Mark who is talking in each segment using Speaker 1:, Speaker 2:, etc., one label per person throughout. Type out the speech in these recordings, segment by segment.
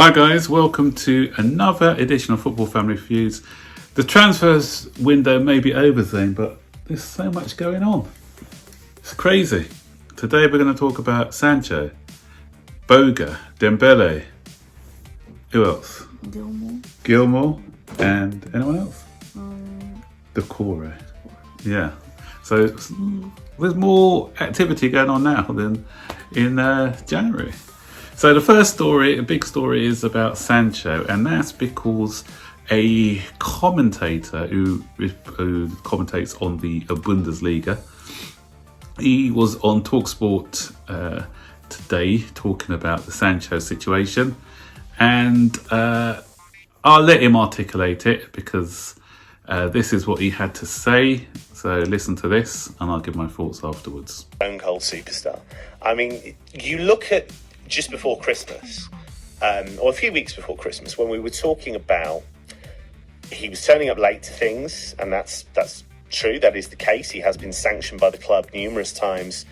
Speaker 1: Hi guys, welcome to another edition of Football Family Feuds. The transfers window may be over soon, but there's so much going on. It's crazy. Today we're going to talk about Sancho, Boga, Dembele. Who else? Gilmour, and anyone else? Doucoure. Yeah. So there's more activity going on now than in January. So the first story, a big story, is about Sancho, and that's because a commentator who commentates on the Bundesliga, he was on TalkSport today talking about the Sancho situation, and I'll let him articulate it because this is what he had to say. So listen to this, and I'll give my thoughts afterwards.
Speaker 2: Stone cold superstar. I mean, you look at just before Christmas, or a few weeks before Christmas, when we were talking about he was turning up late to things, and that's true. That is the case. He has been sanctioned by the club numerous times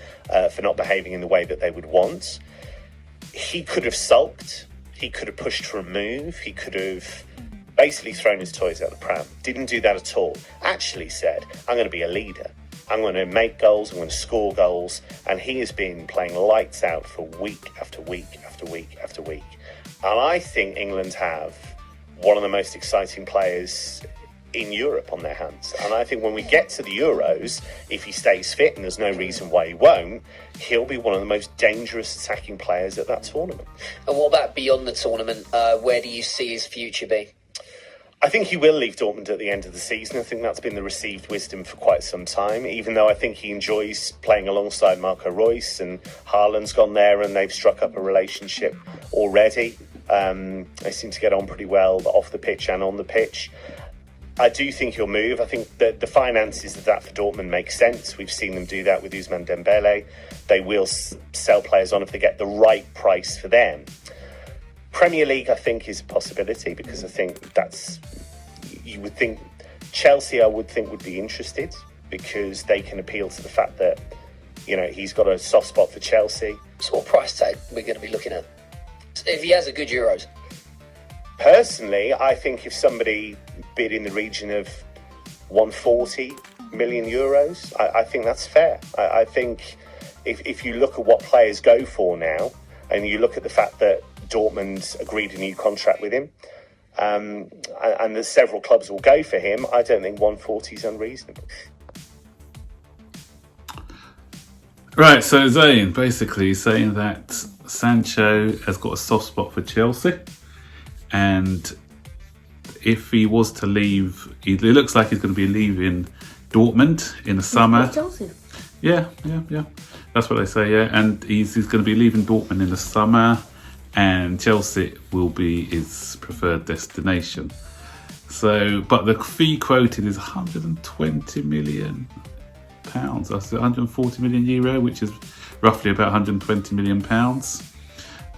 Speaker 2: for not behaving in the way that they would want. He could have sulked. He could have pushed for a move. He could have basically thrown his toys out the pram. Didn't do that at all. Actually said, I'm going to be a leader. I'm going to make goals, I'm going to score goals, and he has been playing lights out for week after week after week after week. And I think England have one of the most exciting players in Europe on their hands. And I think when we get to the Euros, if he stays fit, and there's no reason why he won't, he'll be one of the most dangerous attacking players at that tournament.
Speaker 3: And what about beyond the tournament? Where do you see his future be?
Speaker 2: I think he will leave Dortmund at the end of the season. I think that's been the received wisdom for quite some time, even though I think he enjoys playing alongside Marco Reus, and Haaland's gone there and they've struck up a relationship already. They seem to get on pretty well off the pitch and on the pitch. I do think he'll move. I think that the finances of that for Dortmund make sense. We've seen them do that with Moussa Dembele. They will sell players on if they get the right price for them. Premier League, I think, is a possibility, because I think you would think Chelsea, I would think, would be interested, because they can appeal to the fact that, you know, he's got a soft spot for Chelsea.
Speaker 3: So what price tag we're going to be looking at if he has a good Euros?
Speaker 2: Personally, I think if somebody bid in the region of 140 million euros, I think that's fair. I think if you look at what players go for now, and you look at the fact that Dortmund agreed a new contract with him, and there's several clubs will go for him, I don't think 140 is unreasonable.
Speaker 1: Right, so Zayn basically saying that Sancho has got a soft spot for Chelsea, and if he was to leave, it looks like he's going to be leaving Dortmund in the summer.
Speaker 4: Chelsea.
Speaker 1: Yeah. That's what they say, yeah. And he's going to be leaving Dortmund in the summer, and Chelsea will be his preferred destination. So, but the fee quoted is 120 million pounds. That's 140 million euro, which is roughly about 120 million pounds.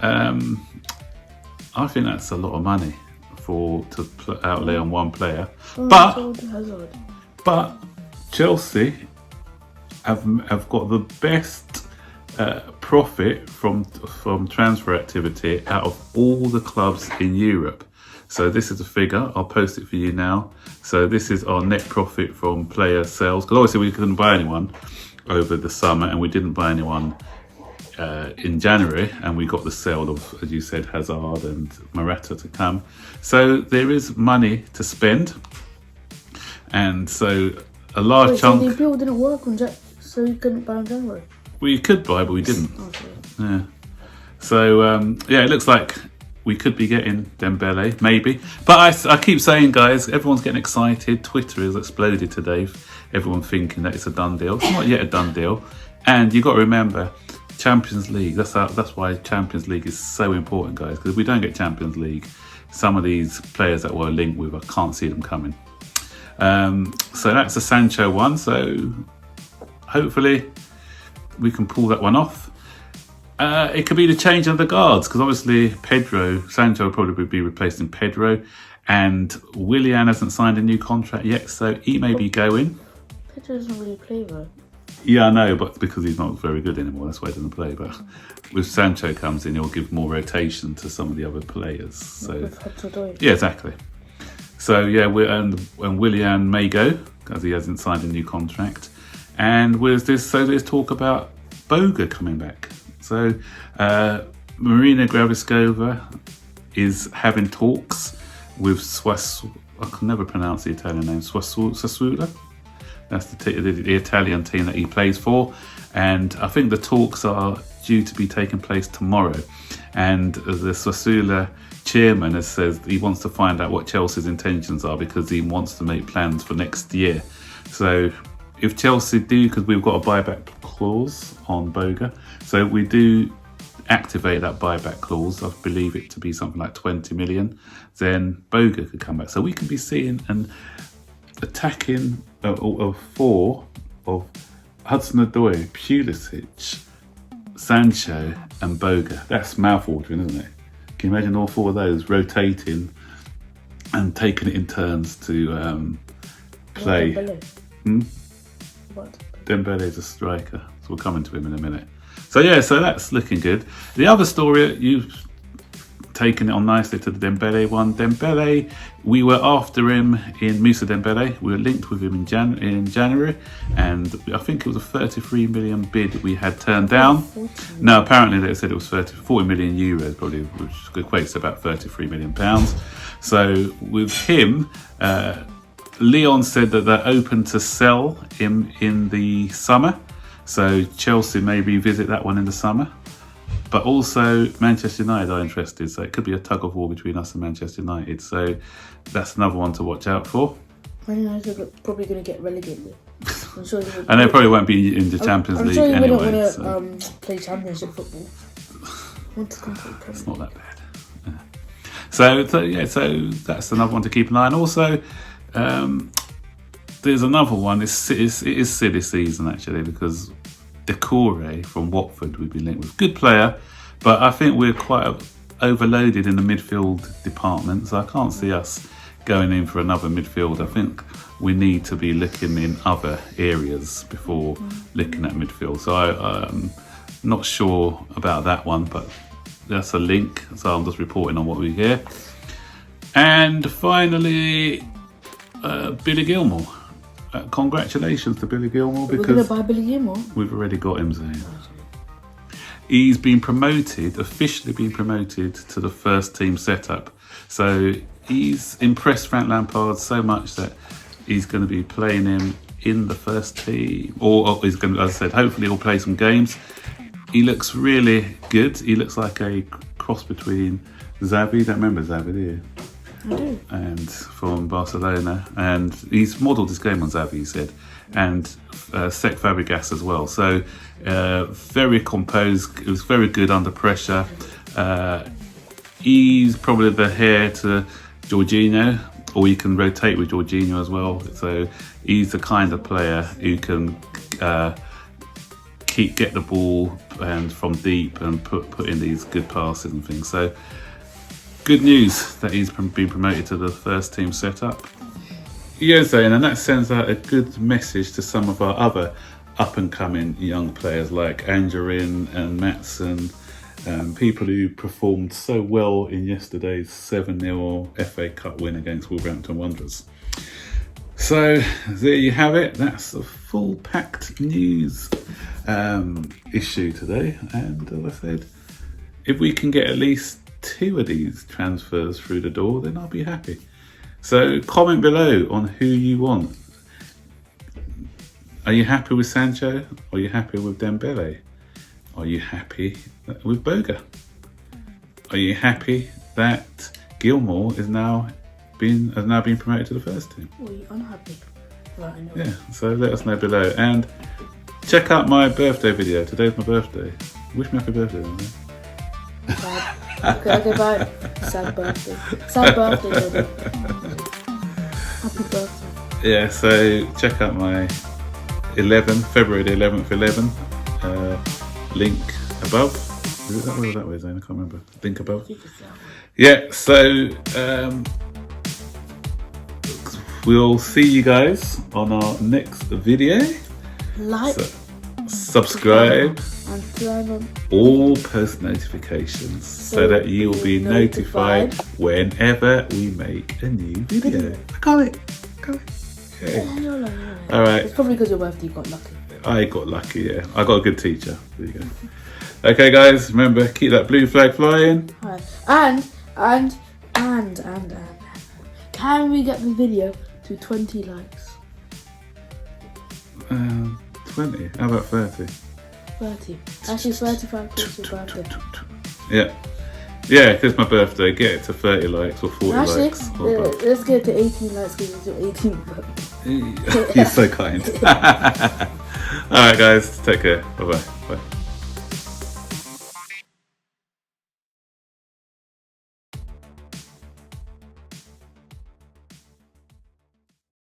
Speaker 1: I think that's a lot of money to outlay on one player. But Chelsea have got the best profit from transfer activity out of all the clubs in Europe. So this is a figure, I'll post it for you now. So this is our net profit from player sales, because obviously we couldn't buy anyone over the summer, and we didn't buy anyone in January, and we got the sale of, as you said, Hazard and Morata to come. So there is money to spend, and so a large chunk.
Speaker 4: So the appeal didn't work on so you couldn't buy on January?
Speaker 1: We could buy, but we didn't.
Speaker 4: Okay.
Speaker 1: Yeah. So it looks like we could be getting Dembele, maybe. But I keep saying, guys, everyone's getting excited. Twitter has exploded today. Everyone thinking that it's a done deal. It's not yet a done deal. And you've got to remember, Champions League. That's why Champions League is so important, guys. Because if we don't get Champions League, some of these players that we're linked with, I can't see them coming. So that's a Sancho one. So hopefully we can pull that one off. It could be the change of the guards, because obviously Sancho will probably be replacing Pedro, and Willian hasn't signed a new contract yet, so he may be going.
Speaker 4: Pedro doesn't really play though.
Speaker 1: Yeah, I know, but because he's not very good anymore, that's why he doesn't play. But with Sancho comes in, he'll give more rotation to some of the other players. So
Speaker 4: With Hudson-Odoi.
Speaker 1: yeah, exactly. So yeah, and Willian may go because he hasn't signed a new contract. And there's talk about Boga coming back. So Marina Graviskova is having talks with I can never pronounce the Italian name, Sassuolo. That's the Italian team that he plays for. And I think the talks are due to be taking place tomorrow. And the Sassuolo chairman has said he wants to find out what Chelsea's intentions are because he wants to make plans for next year. So if Chelsea do, because we've got a buyback clause on Boga, so we do activate that buyback clause, I believe it to be something like 20 million, then Boga could come back. So we can be seeing an attacking of four of Hudson-Odoi, Pulisic, Sancho and Boga. That's mouth-watering, isn't it? Can you imagine all four of those rotating and taking it in turns to play?
Speaker 4: What?
Speaker 1: Dembele is a striker, so we'll come into him in a minute. So yeah, so that's looking good. The other story, you've taken it on nicely to the Dembele one. Dembele, we were after him in Moussa Dembele. We were linked with him in January, and I think it was a 33 million bid we had turned down. No, apparently they said it was 40 million euros, probably, which equates to about 33 million pounds. So with him, Leon said that they're open to sell him in the summer. So Chelsea may revisit that one in the summer. But also Manchester United are interested. So it could be a tug of war between us and Manchester United. So that's another one to watch out for.
Speaker 4: Man United are probably going to get relegated. I'm sure
Speaker 1: and they probably won't be in the Champions League anyway.
Speaker 4: I'm sure you wouldn't want to play Championship football.
Speaker 1: It's not that bad. Yeah. So that's another one to keep an eye on. Also, there's another one. It is silly season actually because Doucoure from Watford we've been linked with. Good player, but I think we're quite overloaded in the midfield department, so I can't see us going in for another midfield. I think we need to be looking in other areas before looking at midfield. So I'm not sure about that one, but that's a link. So I'm just reporting on what we hear. And finally, Billy Gilmour. Congratulations to Billy Gilmour because
Speaker 4: we're going to buy Billy Gilmour.
Speaker 1: We've already got him, Zane. He's been officially been promoted to the first team setup. So he's impressed Frank Lampard so much that he's going to be playing him in the first team, or he's going to, as I said, hopefully he'll play some games. He looks really good. He looks like a cross between Xavi. Don't remember Xavi, do you? And from Barcelona, and he's modelled his game on Xavi, he said, and Cesc Fabregas as well. So very composed. It was very good under pressure. He's probably the heir to Jorginho, or you can rotate with Jorginho as well. So he's the kind of player who can get the ball and from deep and put in these good passes and things. So good news that he's been promoted to the first team setup. Yeah, Zane, and that sends out a good message to some of our other up-and-coming young players like Angerin and Matson, people who performed so well in yesterday's 7-0 FA Cup win against Wolverhampton Wanderers. So there you have it. That's a full packed news issue today. And as I said, if we can get at least 2 of these transfers through the door, then I'll be happy. So comment below on who you want. Are you happy with Sancho? Are you happy with Dembele? Are you happy with Boga? Are you happy that Gilmour has now been promoted to the first team?
Speaker 4: Are you unhappy? Right, I know.
Speaker 1: Yeah, so let us know below. And check out my birthday video. Today's my birthday. Wish me happy birthday, then,
Speaker 4: Okay, bye. Sad birthday. Sad birthday, baby. Happy birthday.
Speaker 1: Yeah, so check out my February the 11th, link above. Is it that way or that way, Zane? I can't remember. Link above. Yeah, so we'll see you guys on our next video. subscribe,
Speaker 4: and turn on
Speaker 1: all post notifications so that you will be notified whenever we make a new video. I got it. Okay. Alright.
Speaker 4: It's probably because your birthday got lucky.
Speaker 1: I got lucky, yeah. I got a good teacher. There you go. Okay, guys, remember, keep that blue flag flying.
Speaker 4: Right. And. Can we get the video to 20 likes?
Speaker 1: 20. How about 30?
Speaker 4: 30. Actually, 35 because your birthday.
Speaker 1: Yeah. Yeah, because my birthday. Get it to 30 likes or 40
Speaker 4: Actually,
Speaker 1: likes.
Speaker 4: let's get it to 18 likes because it's your 18th birthday.
Speaker 1: You're so kind. Alright, guys. Take care. Bye-bye. Bye.